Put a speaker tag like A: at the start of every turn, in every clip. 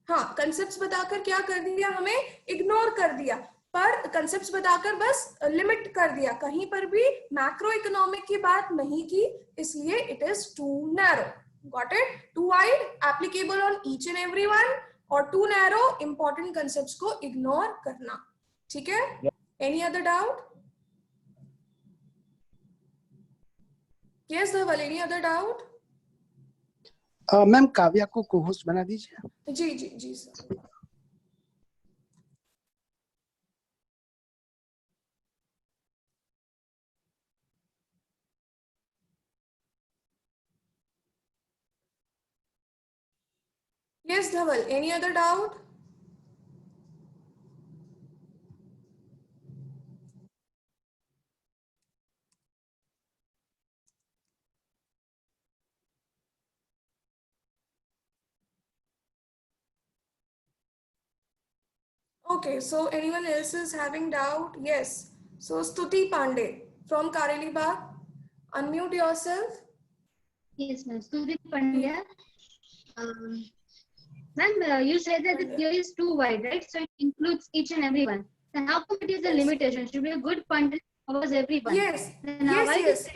A: हाँ, कंसेप्ट्स बताकर क्या कर दिया, हमें इग्नोर कर दिया, पर कंसेप्ट्स बताकर बस लिमिट कर दिया, कहीं पर भी मैक्रो इकोनॉमिक की बात नहीं की, इसलिए it is too narrow. Got it? Too wide applicable on each and everyone, और टू नैरो इंपॉर्टेंट कंसेप्ट्स को इग्नोर करना. ठीक है? Any other doubt? Yes Dhaval, any other doubt?
B: Ma'am Kavya को को-होस्ट बना दीजिए.
A: जी जी जी sir. Yes, Dhaval. Any other doubt? Okay, so anyone else is having doubt? Yes. So Stuti Pandey from Kareli Bagh, unmute yourself.
C: Yes, ma'am. Stuti Pandya. Ma'am, you said that the theory is too wide, right? So it includes each and everyone. Then how come it is a limitation? Should be a good pundit covers everyone.
A: Yes.
C: Then
A: Yes.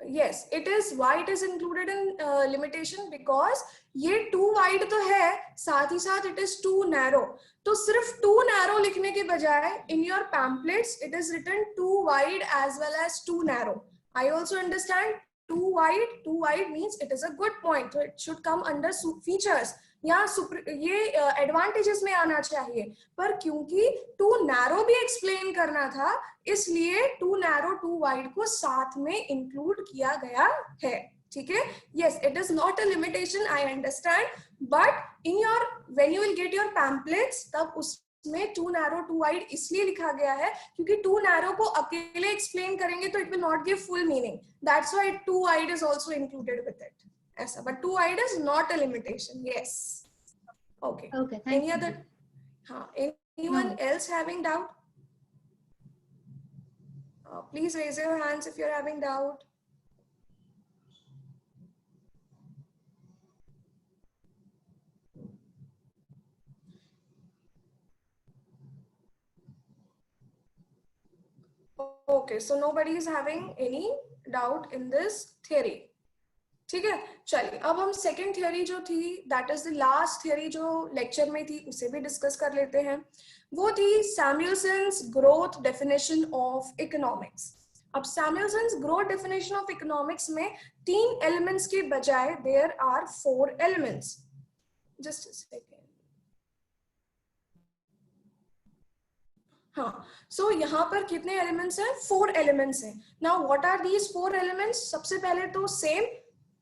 A: Yes, it is. Why it is included in limitation? Because ये too wide तो है, साथ ही साथ it is too narrow. तो सिर्फ too narrow लिखने के बजाय in your pamphlets it is written too wide as well as too narrow. I also understand too wide. Too wide means it is a good point. So it should come under features. यहाँ ये advantages में आना चाहिए, पर क्योंकि to narrow भी explain करना था, इसलिए टू नैरो टू वाइड को साथ में इंक्लूड किया गया है. ठीक है? Yes, it is not a limitation, I understand, but in your when you will get your pamphlets, तब उसमें टू नैरो टू वाइड इसलिए लिखा गया है क्योंकि टू नैरो को अकेले एक्सप्लेन करेंगे तो it will not give full meaning. That's why too wide is also included with it. ऐसा, but too wide is not a limitation. Yes. Okay.
C: Okay.
A: Any other? Anyone else having doubt? Please raise your hands if you're having doubt. Okay, so nobody is having any doubt in this theory. ठीक है, चलिए अब हम second theory जो थी, that is the last theory जो lecture में थी, उसे भी डिस्कस कर लेते हैं. वो थी Samuelson's growth definition of economics. अब Samuelson's growth definition of economics में 3 एलिमेंट्स के बजाय there are 4 elements. Just a second. हाँ, सो यहाँ पर कितने एलिमेंट्स हैं? 4 एलिमेंट्स हैं. Now what are these 4 elements? सबसे पहले तो same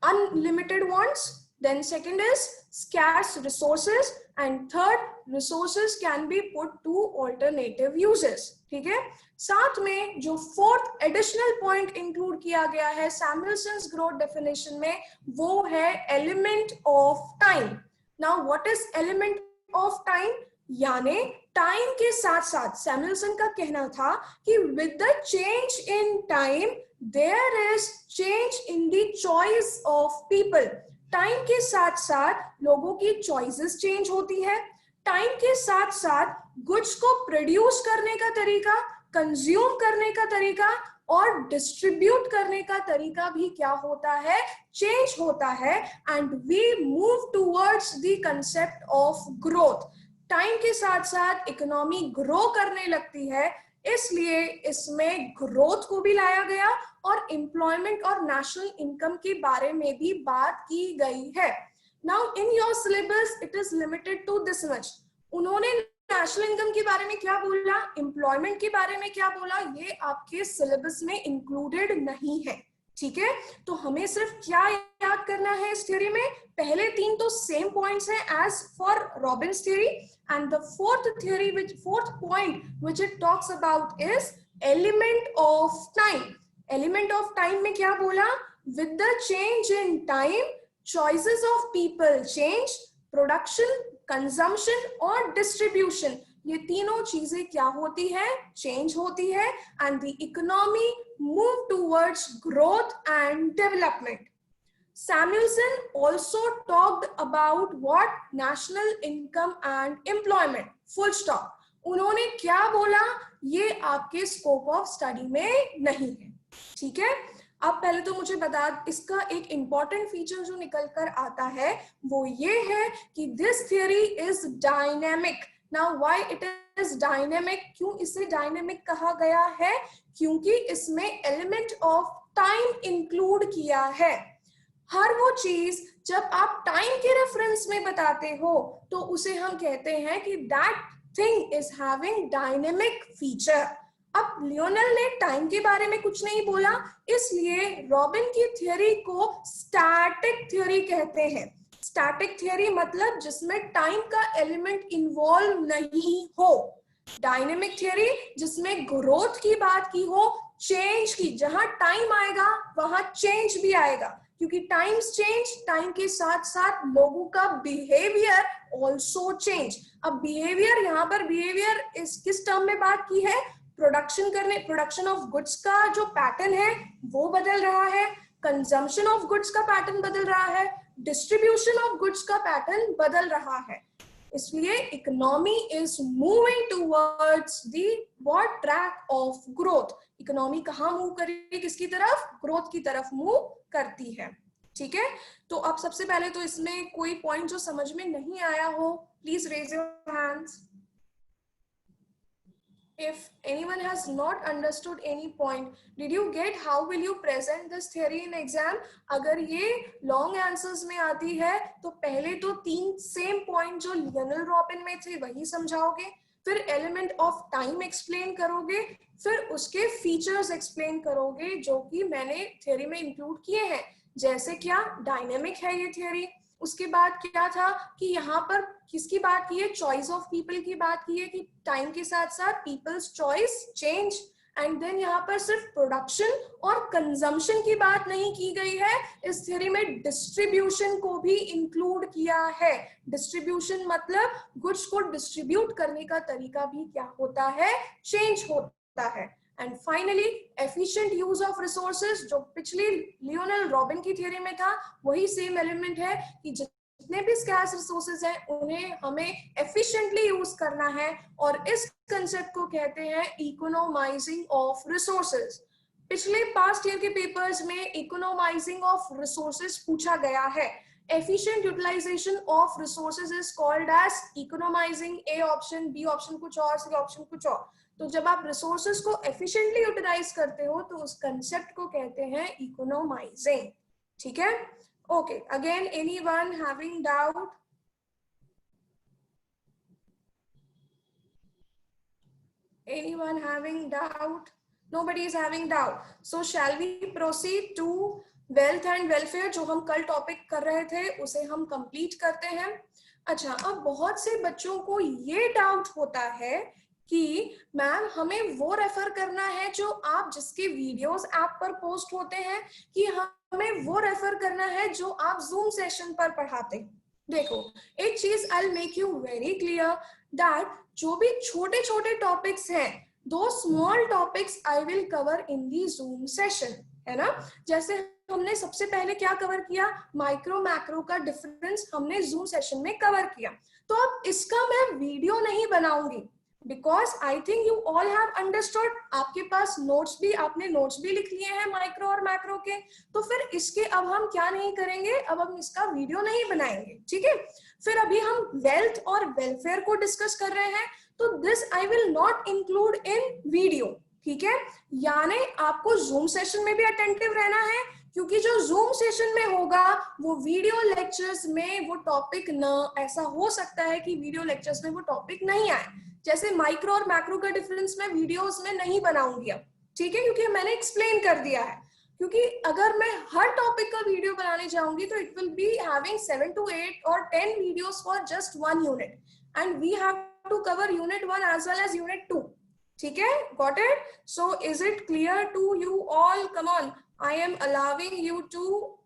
A: unlimited wants, then second is scarce resources, and third resources can be put to alternative uses. ठीक है? साथ में जो फोर्थ एडिशनल पॉइंट इंक्लूड किया गया है सैमुएल्सन्स ग्रोथ डेफिनेशन में, वो है element of time. Now what is element of time? यानी टाइम के साथ साथ सैमुएल्सन का कहना था कि with the change in time there is change in the choice of people. Time के साथ साथ लोगों की चॉइसेस चेंज होती है. टाइम के साथ साथ गुड्स को प्रोड्यूस करने का तरीका, कंज्यूम करने का तरीका और डिस्ट्रीब्यूट करने का तरीका भी क्या होता है? चेंज होता है. And we move towards the concept of growth. Time के साथ साथ इकोनॉमी ग्रो करने लगती है, इसलिए इसमें ग्रोथ को भी लाया गया और एम्प्लॉयमेंट और नेशनल इनकम के बारे में भी बात की गई है. Now in your syllabus it is limited to this much. उन्होंने नेशनल इनकम के बारे में क्या बोला, एम्प्लॉयमेंट के बारे में क्या बोला, ये आपके सिलेबस में इंक्लूडेड नहीं है. ठीक है? तो हमें सिर्फ क्या याद करना है इस थ्योरी में? पहले 3 तो सेम पॉइंट्स हैं as for Robbins theory, and the fourth point which it talks about is element of time. Element of time में क्या बोला? With the change in time, choices of people change, production, consumption और distribution, ये तीनों चीजें क्या होती है? चेंज होती है. and the economy move towards growth and development. Samuelson also talked about what national income and employment. Full stop. उन्होंने क्या बोला ये आपके स्कोप ऑफ स्टडी में नहीं है, ठीक है। अब पहले तो मुझे बता, इसका एक इंपॉर्टेंट फीचर जो निकल कर आता है वो ये है कि this theory is dynamic. Now why it is dynamic, क्यों इसे डायनेमिक कहा गया है? क्योंकि इसमें एलिमेंट ऑफ टाइम इंक्लूड किया है। हर वो चीज जब आप टाइम के रेफरेंस में बताते हो तो उसे हम कहते हैं कि that thing is having dynamic feature. अब लियोनेल ने टाइम के बारे में कुछ नहीं बोला, इसलिए रॉबिन की थ्योरी को स्टैटिक थ्योरी कहते हैं। स्टैटिक थ्योरी मतलब जिसमें टाइम का एलिमेंट इन्वॉल्व नहीं हो। डायनेमिक थ्योरी जिसमें ग्रोथ की बात की हो, चेंज की, जहां टाइम आएगा वहां चेंज भी आएगा, क्योंकि टाइम्स चेंज, टाइम के साथ साथ लोगों का बिहेवियर ऑल्सो चेंज। अब बिहेवियर, यहाँ पर बिहेवियर इस किस टर्म में बात की है? प्रोडक्शन ऑफ गुड्स का जो पैटर्न है वो बदल रहा है, कंजम्पशन ऑफ गुड्स का पैटर्न बदल रहा है, डिस्ट्रीब्यूशन ऑफ गुड्स का पैटर्न बदल रहा है। इसलिए economy is moving towards the what track of growth. Economy कहाँ मूव कर रही है? किसकी तरफ? ग्रोथ की तरफ मूव करती है, ठीक है। तो अब सबसे पहले तो इसमें कोई पॉइंट जो समझ में नहीं आया हो, please raise your hands. If anyone has not understood any point, did you get how will you present this theory in exam? अगर ये लॉन्ग आंसर्स में आती है तो पहले तो 3 सेम पॉइंट जो लियोनेल रॉबिन में थे वही समझाओगे, फिर एलिमेंट ऑफ टाइम एक्सप्लेन करोगे, फिर उसके फीचर्स एक्सप्लेन करोगे जो कि मैंने थ्योरी में इंक्लूड किए हैं। जैसे क्या? डायनेमिक है ये थ्योरी। उसके बाद क्या था कि यहाँ पर किसकी बात की है? चॉइस ऑफ पीपल की बात की है कि टाइम के साथ साथ people's choice change. And then यहाँ पर सिर्फ प्रोडक्शन और कंजम्पशन की बात नहीं की गई है, इस थ्योरी में डिस्ट्रीब्यूशन को भी इंक्लूड किया है। डिस्ट्रीब्यूशन मतलब गुड्स को डिस्ट्रीब्यूट करने का तरीका भी क्या होता है? चेंज होता है। And finally efficient use of resources, जो पिछली लियोनेल रॉबिन की थ्योरी में था वही सेम एलिमेंट है कि जितने भी स्कैर्स रिसोर्सेज हैं उन्हें हमें एफिशिएंटली यूज करना है, और इस कंसेप्ट को कहते हैं इकोनोमाइजिंग ऑफ रिसोर्सेज। पिछले पास्ट ईयर के पेपर्स में इकोनोमाइजिंग ऑफ रिसोर्सेज पूछा गया है। efficient utilization of resources is called as economizing। A option, B option कुछ और, C ऑप्शन कुछ और। तो जब आप रिसोर्सेज को एफिशिएंटली यूटिलाइज करते हो तो उस कंसेप्ट को कहते हैं इकोनोमाइजिंग, ठीक है। Okay, again anyone having doubt? Anyone having doubt? Nobody is having doubt. So shall we proceed to wealth and welfare? जो हम कल टॉपिक कर रहे थे उसे हम कंप्लीट करते हैं। अच्छा, अब बहुत से बच्चों को ये डाउट होता है कि मैम हमें वो रेफर करना है जो आप जिसके वीडियोस ऐप पर पोस्ट होते हैं, कि हमें वो रेफर करना है जो आप जूम सेशन पर पढ़ाते हैं। देखो, एक चीज I will make you very clear that जो भी छोटे छोटे टॉपिक्स हैं, दो small topics I will cover in the zoom session, है ना। जैसे हमने सबसे पहले क्या कवर किया? माइक्रो मैक्रो का डिफरेंस हमने जूम सेशन में कवर किया। तो अब इसका मैं वीडियो नहीं बनाऊंगी, because I think you all have understood. आपके पास नोट्स भी, आपने नोट्स भी लिख लिए हैं माइक्रो और मैक्रो के, तो फिर इसके अब हम क्या नहीं करेंगे, अब हम इसका वीडियो नहीं बनाएंगे, ठीक है। फिर अभी हम वेल्थ और वेलफेयर को डिस्कस कर रहे हैं, तो this I will not include in video, ठीक है। यानी आपको जूम सेशन में भी अटेंटिव रहना है, क्योंकि जो जूम सेशन में होगा वो वीडियो लेक्चर्स में वो टॉपिक न, ऐसा हो सकता है कि वीडियो लेक्चर्स में वो टॉपिक नहीं आए। जैसे माइक्रो और मैक्रो का डिफरेंस मैं वीडियोस में नहीं बनाऊंगी अब, ठीक है, क्योंकि मैंने एक्सप्लेन कर दिया है। क्योंकि अगर मैं हर टॉपिक का वीडियो बनाने जाऊंगी तो it will be having 7 to 8 और 10 videos for just 1 unit, and we have to cover unit 1 as well as unit 2, ठीक है। Got it? So is it clear to you all? Come on, I am allowing you to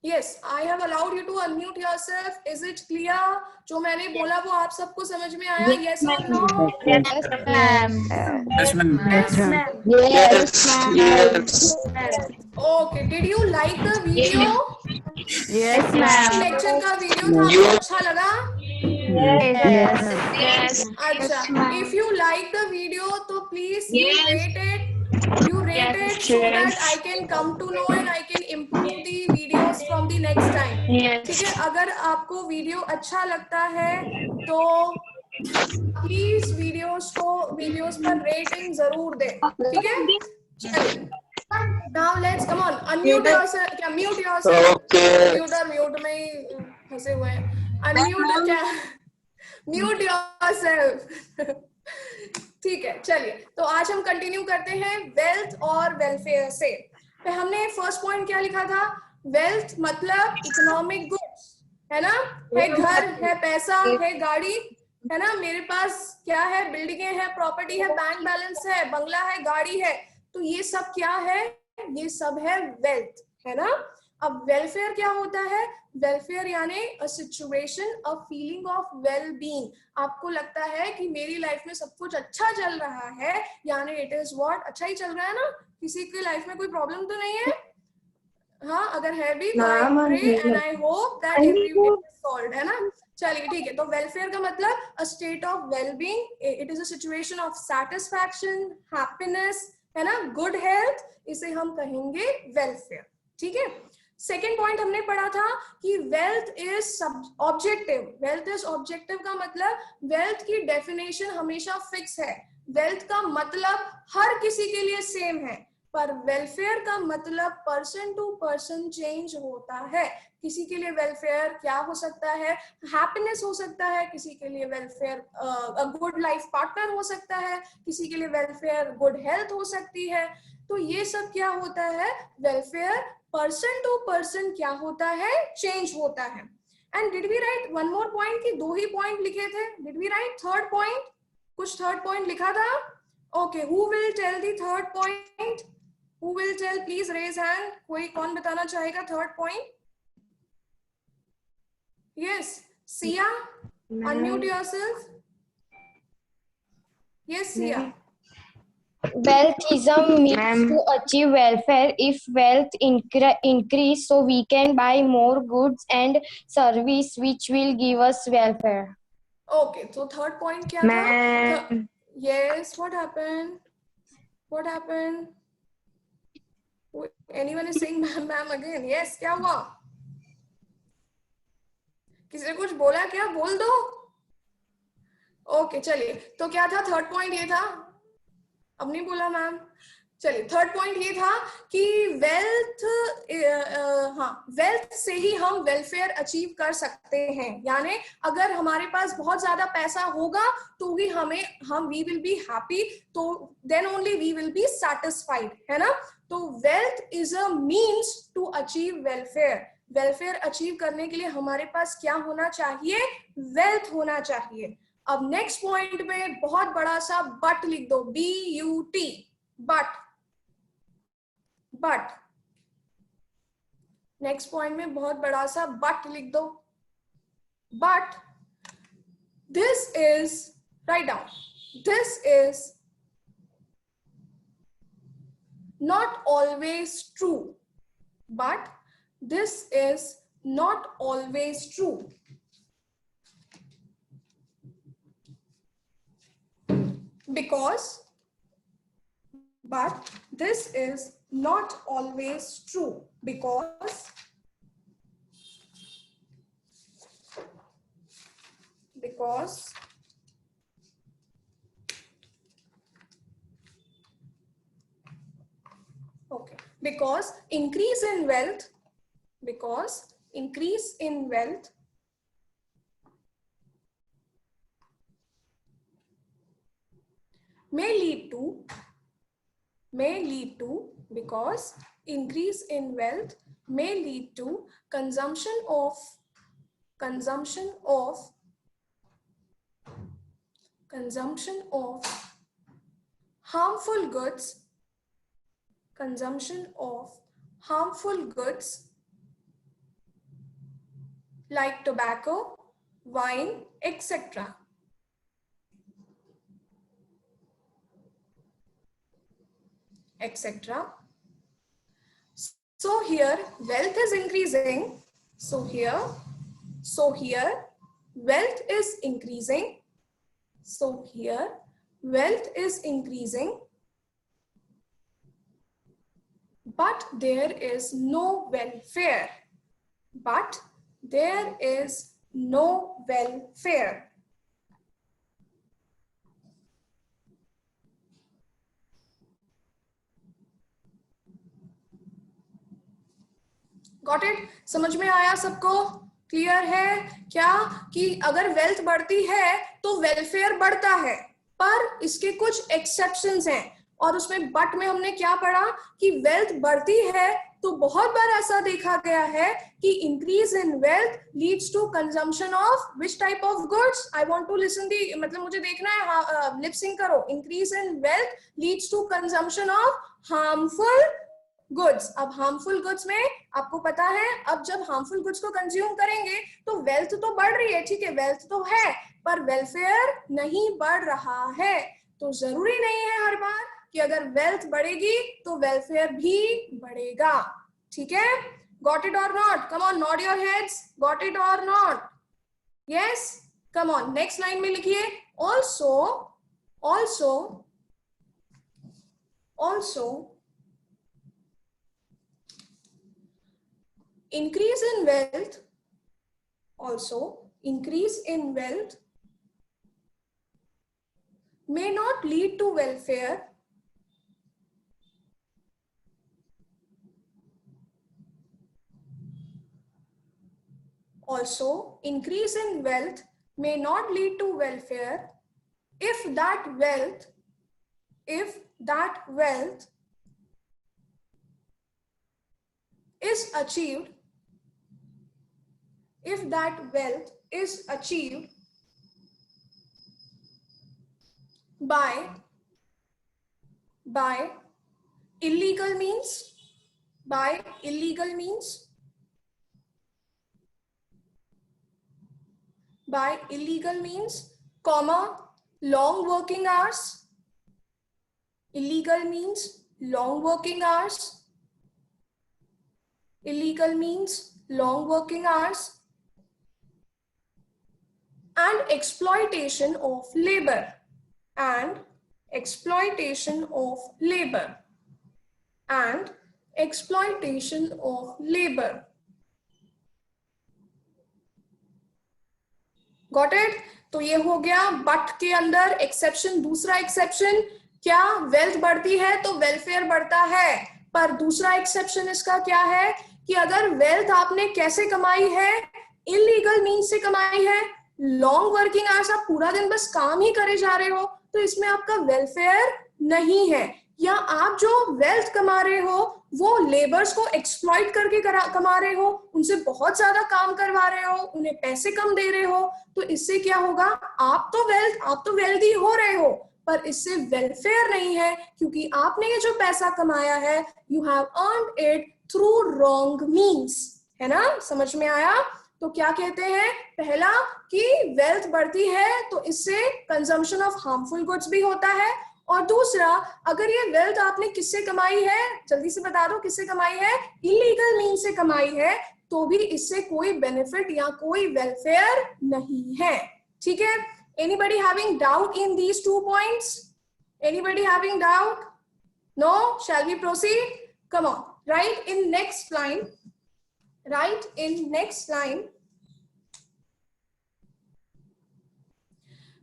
A: Yes, I have allowed you to unmute yourself. Is it clear? जो मैंने बोला वो आप सबको समझ में आया? Yes or no?
D: Yes, ma'am.
E: Yes, ma'am.
A: Yes.
D: Yes,
E: Yes.
A: Okay. Did you like the video?
D: Yes, ma'am.
A: Lecture का वीडियो था, आपको अच्छा लगा?
D: Yes.
A: अच्छा, if you like the video, तो please you rate it. You rate it so that I can come to know and I can improve the videos from the next time. ठीक है? अगर आपको वीडियो अच्छा लगता है तो प्लीज वीडियोस पर रेटिंग जरूर दे. ठीक है? चलिए. Now let's come on. Unmute yourself. क्या mute yourself?
E: Okay.
A: Mute में ही फंसे हुए हैं. Unmute क्या? Mute yourself. ठीक है, चलिए. तो आज हम कंटिन्यू करते हैं वेल्थ और वेलफेयर से. तो हमने फर्स्ट पॉइंट क्या लिखा था? वेल्थ मतलब इकोनॉमिक गुड्स, है ना? है घर, है पैसा, है गाड़ी, है ना? मेरे पास क्या है? बिल्डिंगें हैं, प्रॉपर्टी है, बैंक बैलेंस है, बंगला है, गाड़ी है. तो ये सब क्या है? ये सब है वेल्थ, है ना? अब वेलफेयर क्या होता है? वेलफेयर यानी a situation, a feeling of well being. आपको लगता है कि मेरी लाइफ में सब कुछ अच्छा चल रहा है, यानी इट इज व्हाट, अच्छा ही चल रहा है ना? किसी की लाइफ में कोई प्रॉब्लम तो नहीं है? हाँ, अगर है भी तो I pray and I hope that everything is solved, है ना? चलिए, ठीक है. तो वेलफेयर का मतलब a state of well being. It is a situation of satisfaction, happiness, है ना? Good health. इसे हम कहेंगे वेलफेयर. ठीक है. सेकेंड पॉइंट हमने पढ़ा था कि wealth is objective. Wealth is objective का मतलब वेल्थ की डेफिनेशन हमेशा फिक्स है. वेल्थ का मतलब हर किसी के लिए सेम है, पर वेलफेयर का मतलब पर्सन टू पर्सन चेंज होता है. किसी के लिए वेलफेयर क्या हो सकता है? हैप्पीनेस हो सकता है. किसी के लिए welfare a good life partner हो सकता है. किसी के लिए वेलफेयर गुड हेल्थ हो सकती है. तो ये सब क्या होता है? वेलफेयर पर्सन टू पर्सन क्या होता है? चेंज होता है. And did we write one more point? कि 2 ही पॉइंट लिखे थे. Did we write third point? कुछ थर्ड पॉइंट लिखा था? Okay, who will tell the third point? Who will tell? Please raise hand. कोई कौन बताना चाहेगा third point? Yes, Siya, unmute yourself. Yes, Siya.
F: Wealth is a means to achieve welfare. If wealth increase, so we can buy more goods and service, which will give us welfare.
A: Okay, so third point क्या था? Yes, what happened? What happened? Anyone is saying ma'am, ma'am again? Yes, क्या हुआ? किसी ने कुछ बोला क्या? बोल दो. ओके, चलिए. तो क्या था थर्ड पॉइंट? ये था. अब नहीं बोला मैम. चलिए, थर्ड पॉइंट ये था कि वेल्थ, हाँ, वेल्थ से ही हम वेलफेयर अचीव कर सकते हैं. यानी अगर हमारे पास बहुत ज्यादा पैसा होगा तो भी हम वी विल बी हैप्पी, तो then only we will be satisfied, है ना? तो wealth is a means to achieve welfare. Welfare achieve करने के लिए हमारे पास क्या होना चाहिए? वेल्थ होना चाहिए. अब नेक्स्ट पॉइंट में बहुत बड़ा सा बट लिख दो. BUT, but. But next point में बहुत बड़ा सा बट लिख दो. But this is, write down, this is not always true. But this is not always true. But this is not always true because increase in wealth, may lead to because increase in wealth may lead to consumption of harmful goods like tobacco, wine, etc. etc. So here wealth is increasing. So here wealth is increasing. So here wealth is increasing. But there is no welfare. But there is no welfare. Got it? समझ में आया सबको? Clear है क्या कि अगर wealth बढ़ती है तो वेलफेयर बढ़ता है, पर इसके कुछ एक्सेप्शंस हैं। और उसमें बट में हमने क्या पढ़ा कि वेल्थ बढ़ती है तो बहुत बार ऐसा देखा गया है कि increase in wealth leads to consumption of which type of goods? I want to listen the, मतलब मुझे देखना है, लिप सिंक करो। Increase in wealth leads to consumption of harmful goods. अब हार्मफुल गुड्स में आपको पता है, अब जब हार्मफुल गुड्स को कंज्यूम करेंगे तो वेल्थ तो बढ़ रही है, ठीक है, वेल्थ तो है, पर वेलफेयर नहीं बढ़ रहा है। तो जरूरी नहीं है हर बार कि अगर वेल्थ बढ़ेगी तो वेलफेयर भी बढ़ेगा, ठीक है? Got it or not? Come on, nod your heads. Got it or not? Yes, come on. Next line में लिखिए also increase in wealth may not lead to welfare. Also, increase in wealth may not lead to welfare if that wealth is achieved by illegal means, comma, long working hours. Illegal means long working hours. And exploitation of labor. Got it? तो ये हो गया but के अंदर exception. दूसरा exception क्या? Wealth बढ़ती है तो वेलफेयर बढ़ता है, पर दूसरा एक्सेप्शन इसका क्या है कि अगर वेल्थ आपने कैसे कमाई है? इलीगल मीन्स से कमाई है, लॉन्ग वर्किंग आवर्स, आप पूरा दिन बस काम ही करे जा रहे हो, तो इसमें आपका वेलफेयर नहीं है। या आप जो वेल्थ कमा रहे हो वो लेबर्स को एक्सप्लॉइट करके कमा रहे हो, उनसे बहुत ज्यादा काम करवा रहे हो, उन्हें पैसे कम दे रहे हो, तो इससे क्या होगा? आप तो वेल्दी हो रहे हो, पर इससे वेलफेयर नहीं है, क्योंकि आपने ये जो पैसा कमाया है you have earned it through wrong means, है ना? समझ में आया? तो क्या कहते हैं? पहला कि वेल्थ बढ़ती है तो इससे कंजम्पशन ऑफ हार्मफुल गुड्स भी होता है, और दूसरा अगर ये वेल्थ आपने किससे कमाई है, जल्दी से बता दो, किससे कमाई है? इलीगल मीन्स से कमाई है, तो भी इससे कोई बेनिफिट या कोई वेलफेयर नहीं है, ठीक है? Anybody having doubt in these 2 points? Anybody having doubt? No? Shall we proceed? Come on, write in next line.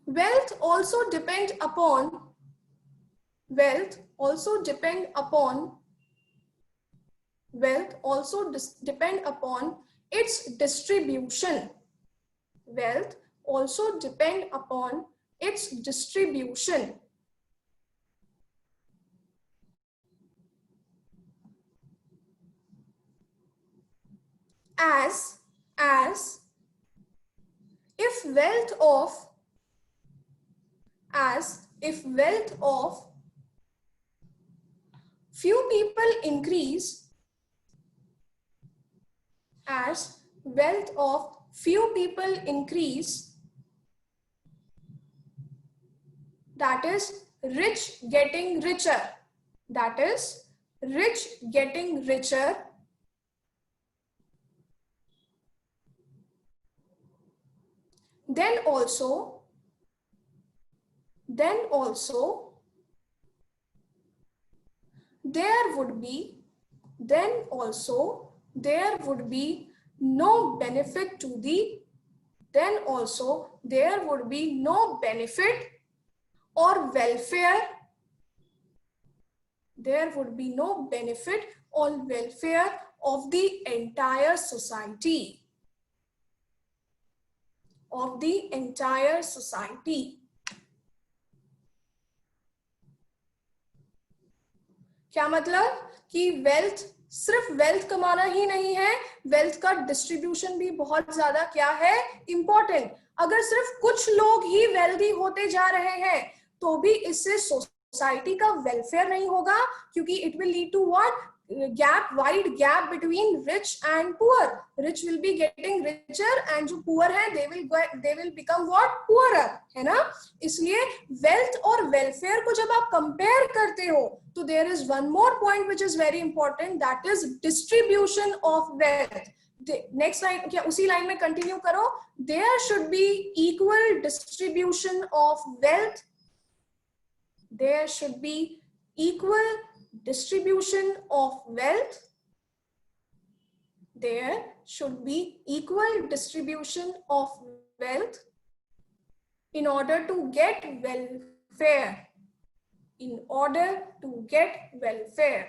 A: Wealth also depend upon its distribution. Wealth also depend upon its distribution. As if wealth of few people increase, as wealth of few people increase, that is rich getting richer, that is rich getting richer, then also there would be no benefit to the, then also there would be no benefit or welfare, there would be no benefit or welfare of the entire society, of the entire society. क्या मतलब कि wealth, सिर्फ wealth कमाना ही नहीं है, wealth का distribution भी बहुत ज्यादा क्या है, इंपॉर्टेंट। अगर सिर्फ कुछ लोग ही वेल्दी होते जा रहे हैं तो भी इससे सोसाइटी का वेलफेयर नहीं होगा, क्योंकि it will lead to what, gap, wide gap between rich and poor. Rich will be getting richer and जो पुअर है they will become what, poorer, है ना। इसलिए वेल्थ और वेलफेयर को जब आप कंपेयर करते हो तो there is one more point which is very important, that is distribution of wealth. Next line, क्या उसी लाइन में कंटिन्यू करो, there should be equal distribution of wealth, there should be equal distribution of wealth, there should be equal distribution of wealth in order to get welfare, in order to get welfare.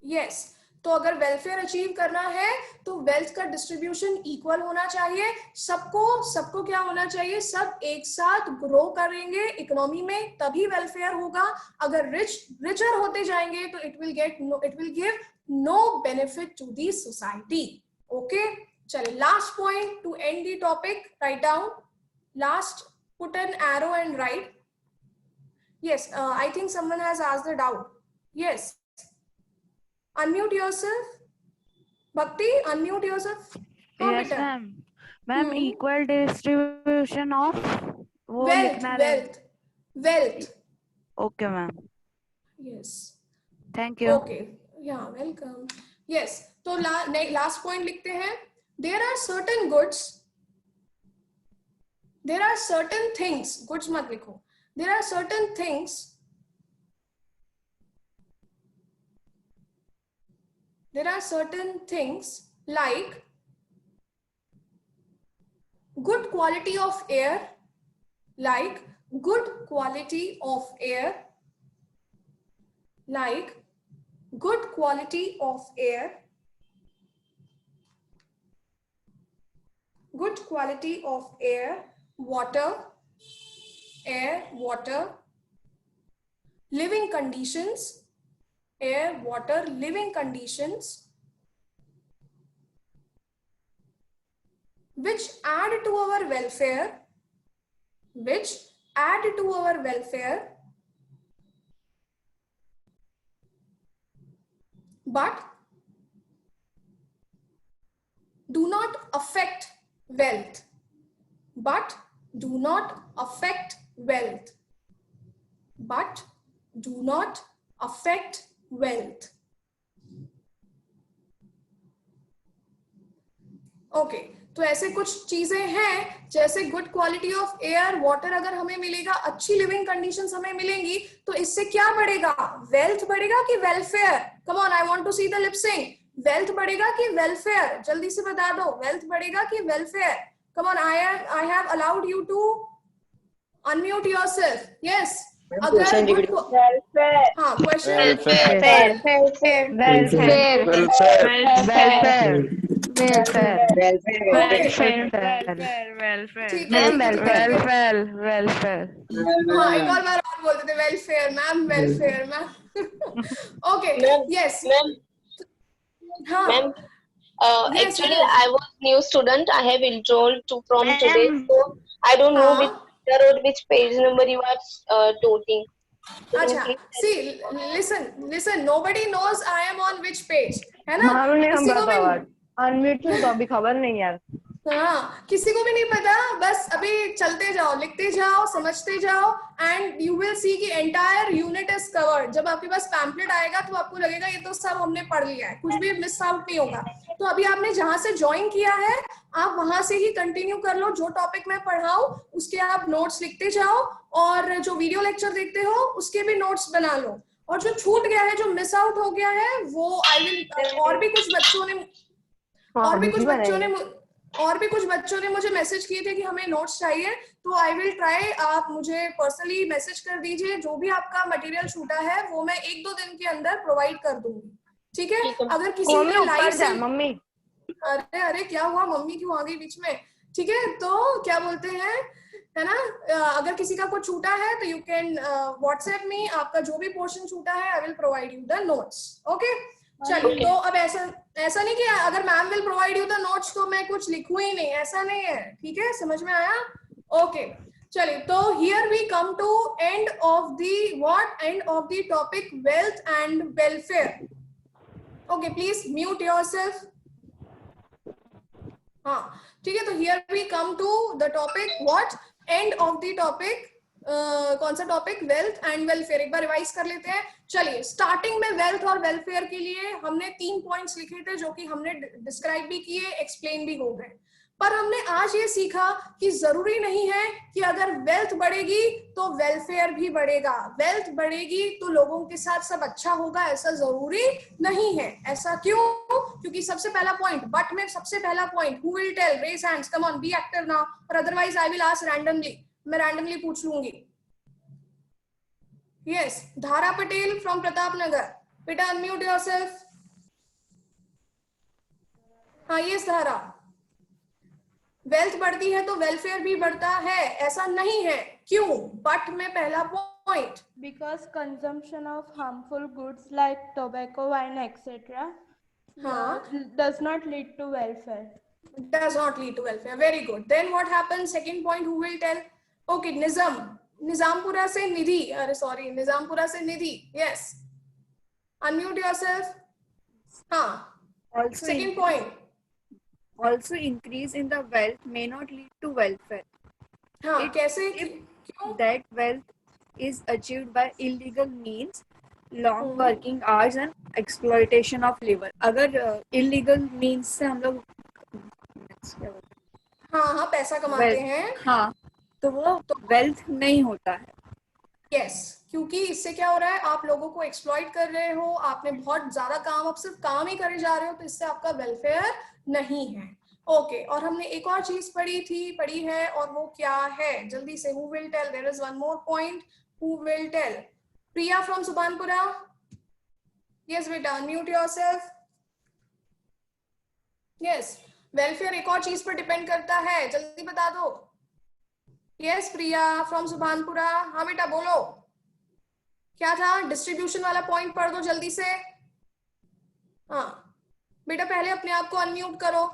A: Yes, तो अगर welfare achieve करना है तो wealth का distribution equal होना चाहिए, सबको क्या होना चाहिए, सब एक साथ ग्रो करेंगे इकोनॉमी में तभी वेलफेयर होगा। अगर रिचर होते जाएंगे तो it will give no benefit to the society. Okay, चलिए last point to end the topic, write down last, put an arrow and write. Yes, I think someone has asked the doubt. Yes, unmute yourself. Bhakti, unmute yourself.
D: Yes, ma'am. Ma'am, equal distribution of वो लिखना
A: wealth.
D: Okay, ma'am.
A: Yes.
D: Thank you.
A: Okay. Yeah, welcome. Yes. तो last point लिखते हैं. There are certain goods. There are certain things. Goods मत लिखो. There are certain things. There are certain things like good quality of air, like good quality of air, like good quality of air, good quality of air, water, living conditions, air, water, living conditions, which add to our welfare, but do not affect wealth, but do not affect wealth, but do not affect wealth. Okay, तो ऐसे कुछ चीजें हैं जैसे good quality of air, water अगर हमें मिलेगा, अच्छी लिविंग कंडीशंस हमें मिलेंगी तो इससे क्या बढ़ेगा, वेल्थ बढ़ेगा कि welfare? Come on, I want to see the lip sync. Wealth बढ़ेगा कि वेलफेयर? जल्दी से बता दो, वेल्थ बढ़ेगा कि welfare? Come on, I have allowed you to unmute yourself. Yes, अगर हाँ, क्वेश्चन हाँ, एक और बार और बोलते थे, welfare ma'am, welfare ma'am. Okay, yes हाँ।
G: Actually, I was new student. I have enrolled from today, so I don't know which page number you are talking.
A: अच्छा, see, listen, nobody knows I am on which page, है ना?
F: Unmute तो अभी खबर नहीं यार।
A: हाँ, किसी को भी नहीं पता, बस अभी चलते जाओ, लिखते जाओ, समझते जाओ, एंड यू विल सी कि एंटायर यूनिट इज कवर्ड। जब आपके पास पैम्पलेट आएगा तो आपको लगेगा ये तो सब हमने पढ़ लिया है, कुछ भी मिस आउट नहीं होगा। तो अभी आपने जहां से ज्वाइन किया है आप वहां से ही कंटिन्यू कर लो, जो टॉपिक मैं पढ़ाऊं उसके आप नोट्स लिखते जाओ, और जो वीडियो लेक्चर देखते हो उसके भी नोट्स बना लो। और जो छूट गया है, जो मिस आउट हो गया है, वो आई विल, और भी कुछ बच्चों ने मुझे मैसेज किए थे कि हमें नोट्स चाहिए, तो आई विल ट्राई, आप मुझे पर्सनली मैसेज कर दीजिए, जो भी आपका मटेरियल छूटा है वो मैं 1-2 दिन के अंदर प्रोवाइड कर दूंगी, ठीक है। अगर किसी ने लाइव से,
F: मम्मी
A: अरे अरे क्या हुआ, मम्मी क्यों आ गई बीच में, ठीक है। तो क्या बोलते हैं, है ना, अगर किसी का कुछ छूटा है तो यू कैन व्हाट्सएप मी, आपका जो भी पोर्शन छूटा है I will provide you the notes, okay. चलिए, तो अब ऐसा नहीं कि अगर ma'am will provide you the notes तो मैं कुछ लिखूं ही नहीं, ऐसा नहीं है, ठीक है, समझ में आया, ओके। चलिए, तो here we come to end of the topic wealth and welfare, okay. Please mute yourself, हाँ, ठीक है। तो here we come to the topic what, end of the topic, कौन सा टॉपिक, वेल्थ एंड वेलफेयर। एक बार revise कर लेते हैं। चलिए, स्टार्टिंग में वेल्थ और वेलफेयर के लिए हमने 3 पॉइंट्स लिखे थे, जो कि हमने डिस्क्राइब भी किए, एक्सप्लेन भी हो गए। पर हमने आज ये सीखा कि जरूरी नहीं है कि अगर वेल्थ बढ़ेगी तो वेलफेयर भी बढ़ेगा, वेल्थ बढ़ेगी तो लोगों के साथ सब अच्छा होगा, ऐसा जरूरी नहीं है। ऐसा क्यों? क्योंकि सबसे पहला पॉइंट, बट में सबसे पहला point, who will tell, raise hands, come on, be active now, or otherwise I will ask randomly, मैं रैंडमली पूछ लूंगी। यस, धारा पटेल फ्रॉम प्रताप नगर, बेटा अनम्यूट योरसेल्फ। हाँ, यस धारा, वेल्थ बढ़ती है तो वेलफेयर भी बढ़ता है, ऐसा नहीं है, क्यों? बट में पहला point,
H: because consumption of harmful goods like tobacco, wine, etc. does not lead to welfare.
A: Does not lead to welfare. Very good. Then what happens? Second point, who will tell? Okay, Nizampura से निधि, अरे sorry, Nizampura से निधि, yes. Unmute yourself. हाँ.
I: Also,
A: second point.
I: Also, increase in the wealth may not lead to welfare.
A: हाँ, कैसे?
I: If that wealth is achieved by illegal means, long working hours and exploitation of labor. अगर illegal means से हम लोग
A: हाँ पैसा कमाते हैं,
I: हाँ, तो वो वेल्थ नहीं होता है।
A: यस, क्योंकि इससे क्या हो रहा है, आप लोगों को एक्सप्लॉइट कर रहे हो, आपने बहुत ज्यादा काम, आप सिर्फ काम ही करे जा रहे हो, तो इससे आपका वेलफेयर नहीं है, ओके। और हमने एक और चीज पढ़ी है, और वो क्या है, जल्दी से, who will tell? There is one more point, who will tell? Priya from Subhanpura, yes बेटा, अनम्यूट योरसेल्फ। यस, वेलफेयर एक और चीज पर डिपेंड करता है, जल्दी बता दो। यस प्रिया फ्रॉम सुभानपुरा, हाँ बेटा बोलो, क्या था? डिस्ट्रीब्यूशन वाला पॉइंट पढ़ दो जल्दी से। हाँ बेटा, पहले अपने आप को अनम्यूट करो।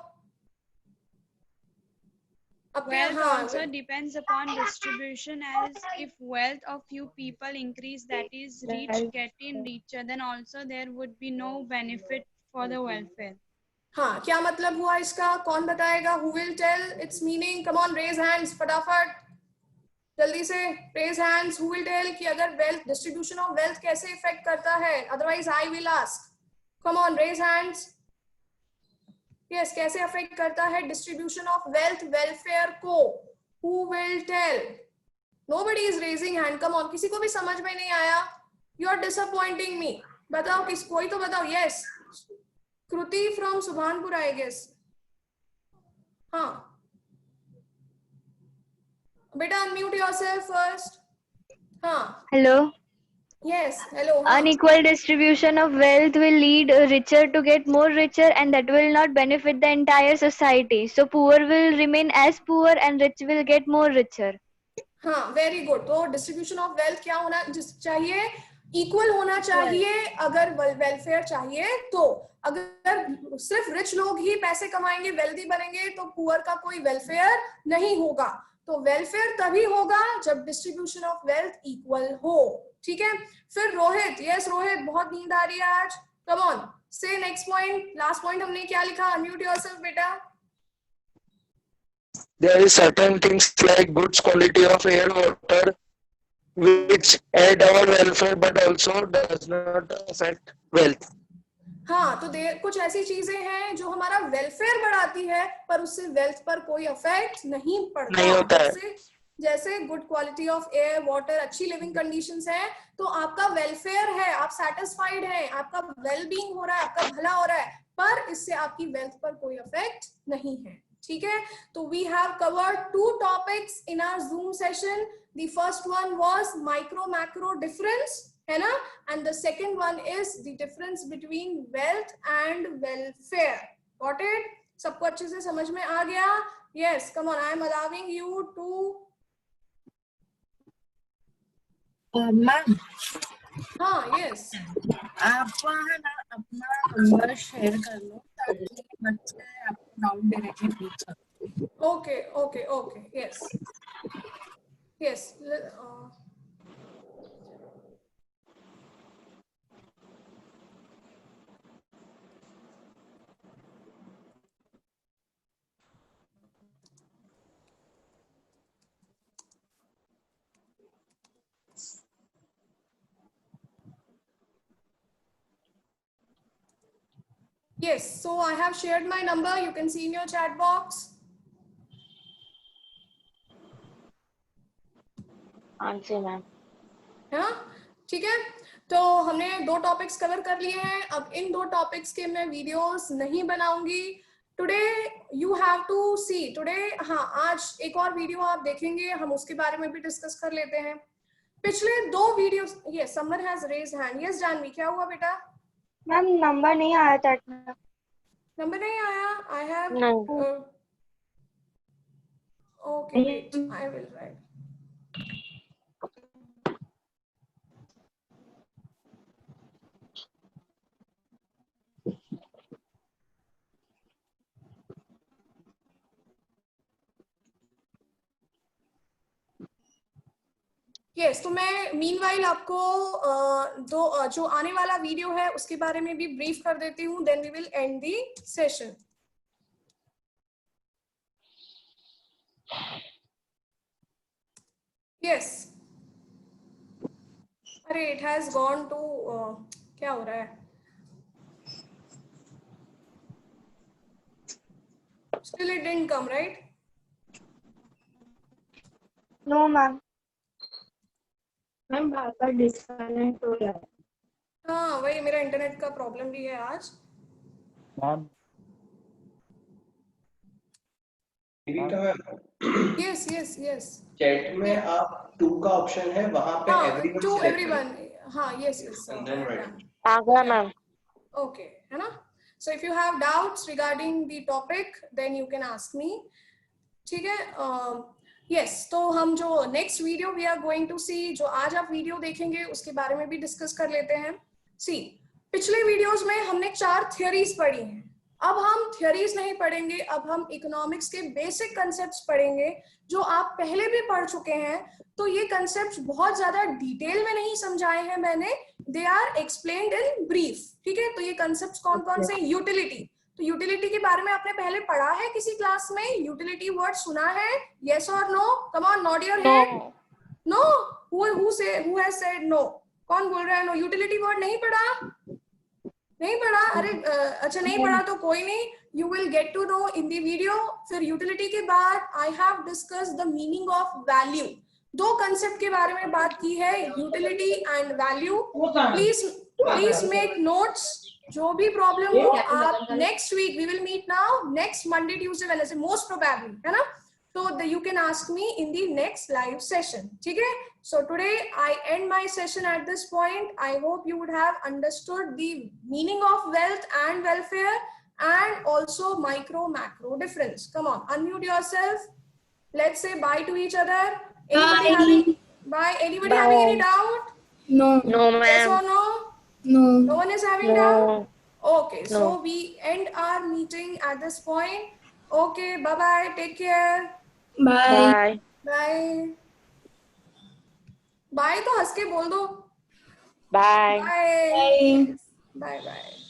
J: Wealth also depends upon distribution, as if wealth of few people increase, that is rich getting richer, then also there would be no benefit for the welfare.
A: हाँ, क्या मतलब हुआ इसका, कौन बताएगा? Who will tell its meaning? Come on, raise hands, फटाफट जल्दी से raise hands. Who will tell कि अगर wealth, distribution of wealth कैसे इफेक्ट करता है? Otherwise I will ask. Come on, raise hands. Yes, कैसे अफेक्ट करता है डिस्ट्रीब्यूशन ऑफ वेल्थ वेलफेयर को? Who will tell? Nobody is raising hand. Come on, किसी को भी समझ में नहीं आया? You are disappointing me. बताओ, किस, कोई तो बताओ। Yes, Kriti from Subhanpur, I guess. हाँ बेटा, अनम्यूट योरसेल्फ फर्स्ट। हाँ,
F: Hello.
A: yes, hello.
F: Unequal distribution of wealth will lead richer to get more richer, and that will not benefit the entire society. So poor will remain as poor and rich will get more richer.
A: हाँ, very good. तो distribution of wealth क्या होना चाहिए? Equal होना चाहिए। अगर welfare चाहिए तो अगर सिर्फ रिच लोग ही पैसे कमाएंगे, वेल्दी बनेंगे, तो पुअर का कोई वेलफेयर नहीं होगा। तो वेलफेयर तभी होगा जब डिस्ट्रीब्यूशन ऑफ वेल्थ इक्वल हो, ठीक है। फिर रोहित, यस रोहित, बहुत नींद आ रही है आज, come on, Say next point. Last point हमने क्या लिखा? Unmute yourself, बेटा.
E: There is certain things like good quality of air, water, which aid our welfare but also does not affect wealth.
A: हाँ, तो कुछ ऐसी चीजें हैं जो हमारा वेलफेयर बढ़ाती है पर उससे वेल्थ पर कोई इफेक्ट नहीं पड़ता.
E: नहीं होता है.
A: जैसे good quality of air, water, अच्छी लिविंग कंडीशंस है तो आपका वेलफेयर है, आप सेटिस्फाइड हैं, आपका वेल बीइंग हो रहा है, आपका भला हो रहा है, पर इससे आपकी वेल्थ पर कोई इफेक्ट नहीं है. ठीक है, तो we have covered 2 topics in our Zoom session. The first one was micro macro difference, है ना, and the second one is the difference between wealth and welfare. Got it? सबको अच्छे से समझ में आ गया? Yes, come on, I am allowing you to.
K: Ma'am,
A: हाँ, यस,
K: आप है ना अपना नंबर शेयर कर लो ताकि बच्चे आपको डाउट डायरेक्टली पूछ सकें.
A: Okay okay okay, yes yes. Yes, so I have shared my number. You can see in your chat box.
G: हाँ मैम.
A: हाँ, ठीक है. तो हमने 2 टॉपिक्स कवर कर लिए हैं. अब इन 2 टॉपिक्स के मैं वीडियोस नहीं बनाऊंगी. Today you have to see. Today, हाँ, आज एक और वीडियो आप देखेंगे, हम उसके बारे में भी डिस्कस कर लेते हैं. पिछले 2 videos. Yes, someone has raised hand. Yes Janvi, क्या हुआ बेटा?
F: मैम नंबर नहीं आया था.
A: नंबर नहीं आया? I have. Okay, wait, I will write. Yes, तो मैं मीनवाइल आपको जो आने वाला वीडियो है उसके बारे में भी ब्रीफ कर देती हूँ. Then we will end the session. Yes, अरे इट हैज गॉन टू, क्या हो रहा है? Still it didn't come, right?
F: No ma'am.
K: Ma'am बार बार डिस्कनेक्ट हो रहा है.
A: हाँ, वही मेरा इंटरनेट का प्रॉब्लम भी है आज.
E: Ma'am,
A: yes yes yes,
L: chat में आप 2 का ऑप्शन है, वहां पे एवरीवन
A: टू
L: select
A: एवरीवन. हाँ, yes yes,
L: and then write.
G: आ गया मैम.
A: ओके, है ना. So if you have doubts regarding the topic then you can ask me. ठीक है. यस, तो हम जो next video we are going to see, जो आज आप वीडियो देखेंगे उसके बारे में भी डिस्कस कर लेते हैं. सी, पिछले वीडियोस में हमने 4 थियरीज पढ़ी हैं. अब हम थियरीज नहीं पढ़ेंगे, अब हम इकोनॉमिक्स के बेसिक कंसेप्ट्स पढ़ेंगे जो आप पहले भी पढ़ चुके हैं. तो ये कंसेप्ट्स बहुत ज्यादा डिटेल में नहीं समझाए हैं मैंने, they are explained in brief. ठीक है, तो ये कंसेप्ट्स कौन कौन से? यूटिलिटी. तो यूटिलिटी के बारे में आपने पहले पढ़ा है किसी क्लास में? यूटिलिटी वर्ड सुना है? यस और no? Come on, not your head. No. Who has said no? कौन बोल रहा है नो? यूटिलिटी वर्ड नहीं पढ़ा? नहीं पढ़ा? अरे अच्छा, नहीं पढ़ा तो कोई नहीं, you will get to know in the video. फिर यूटिलिटी के बाद I have discuss the meaning of value. 2 concept के बारे में बात की है, utility and value. Please make notes. जो भी प्रॉब्लम हो आप next week, we will meet now next Monday, Tuesday, Wednesday most probably, है ना. So you can ask me in the next live session. ठीक है? So today I end my session at this point. I hope you would have understood the meaning of wealth and welfare and also micro macro difference. Come on, unmute yourself. Let's say bye to each other. Anybody having bye? Anybody having any doubt?
K: No.
G: No,
A: Yes
G: ma'am.
A: or no?
K: No.
A: No one is having
G: No.
A: doubt? Okay,
G: No.
A: so we end our meeting at this point. Okay, bye bye. Take care.
K: Bye.
G: Bye.
A: Bye. Bye तो हंस के बोल दो.
G: Bye.
A: Bye bye bye.